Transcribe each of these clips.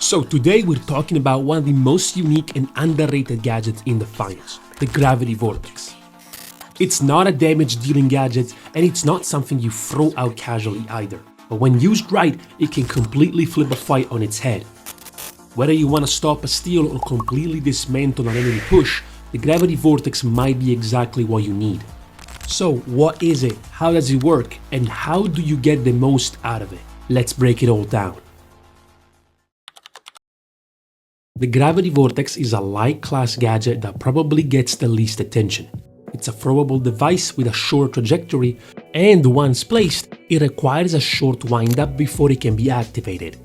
So today we're talking about one of the most unique and underrated gadgets in the finals, the Gravity Vortex. It's not a damage-dealing gadget, and it's not something you throw out casually either. But when used right, it can completely flip a fight on its head. Whether you want to stop a steal or completely dismantle an enemy push, the Gravity Vortex might be exactly what you need. So what is it, how does it work, and how do you get the most out of it? Let's break it all down. The Gravity Vortex is a light-class gadget that probably gets the least attention. It's a throwable device with a short trajectory, and once placed, it requires a short wind-up before it can be activated.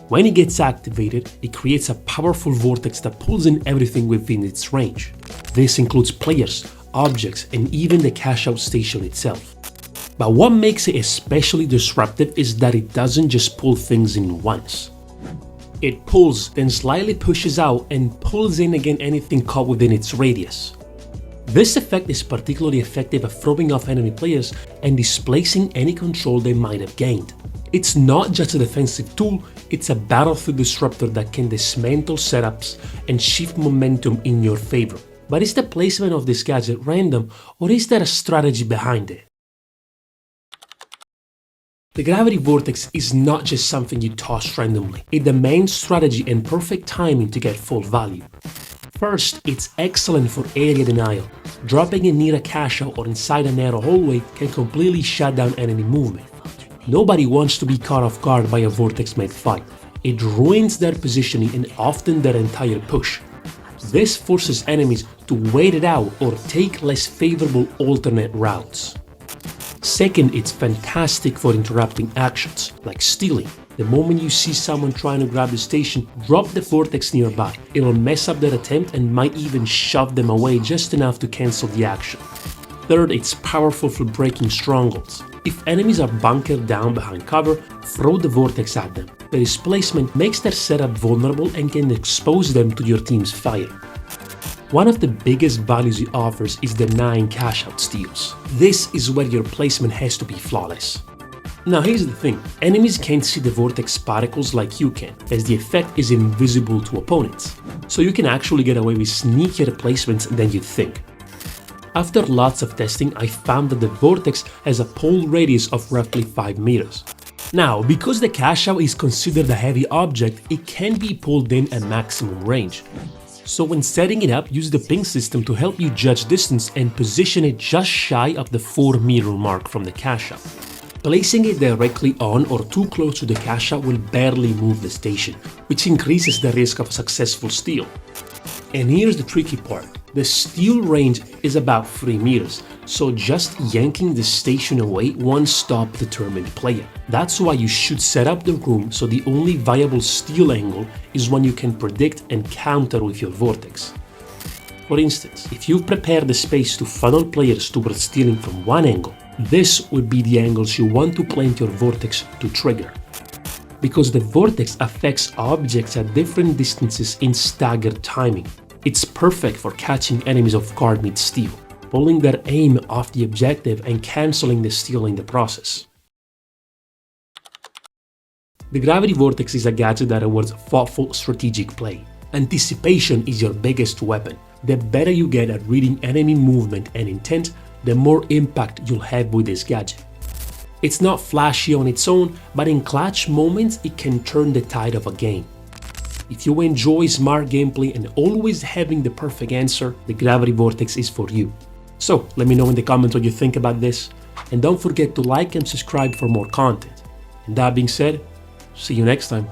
When it gets activated, it creates a powerful vortex that pulls in everything within its range. This includes players, objects, and even the cash-out station itself. But what makes it especially disruptive is that it doesn't just pull things in once. It pulls, then slightly pushes out and pulls in again anything caught within its radius. This effect is particularly effective at throwing off enemy players and displacing any control they might have gained. It's not just a defensive tool, it's a battlefield disruptor that can dismantle setups and shift momentum in your favor. But is the placement of this gadget random, or is there a strategy behind it? The Gravity Vortex is not just something you toss randomly. It demands strategy and perfect timing to get full value. First, it's excellent for area denial. Dropping it near a cache-out or inside a narrow hallway can completely shut down enemy movement. Nobody wants to be caught off guard by a vortex-made fight. It ruins their positioning and often their entire push. This forces enemies to wait it out or take less favorable alternate routes. Second, it's fantastic for interrupting actions, like stealing. The moment you see someone trying to grab the station, drop the vortex nearby. It'll mess up their attempt and might even shove them away just enough to cancel the action. Third, it's powerful for breaking strongholds. If enemies are bunkered down behind cover, throw the vortex at them. The displacement makes their setup vulnerable and can expose them to your team's fire. One of the biggest values it offers is denying cash-out steals. This is where your placement has to be flawless. Now here's the thing, enemies can't see the vortex particles like you can, as the effect is invisible to opponents. So you can actually get away with sneakier placements than you'd think. After lots of testing, I found that the vortex has a pull radius of roughly 5 meters. Now, because the cash-out is considered a heavy object, it can be pulled in at maximum range. So when setting it up, use the ping system to help you judge distance and position it just shy of the 4-meter mark from the cache-out. Placing it directly on or too close to the cache-out will barely move the station, which increases the risk of a successful steal. And here's the tricky part. The steal range is about 3 meters, so just yanking the station away won't stop the determined player. That's why you should set up the room so the only viable steal angle is one you can predict and counter with your vortex. For instance, if you've prepared the space to funnel players towards stealing from one angle, this would be the angles you want to plant your vortex to trigger. Because the vortex affects objects at different distances in staggered timing. It's perfect for catching enemies off guard mid-steal, pulling their aim off the objective and cancelling the steal in the process. The Gravity Vortex is a gadget that rewards thoughtful strategic play. Anticipation is your biggest weapon. The better you get at reading enemy movement and intent, the more impact you'll have with this gadget. It's not flashy on its own, but in clutch moments it can turn the tide of a game. If you enjoy smart gameplay and always having the perfect answer, the Gravity Vortex is for you. So let me know in the comments what you think about this, and don't forget to like and subscribe for more content. And that being said, see you next time.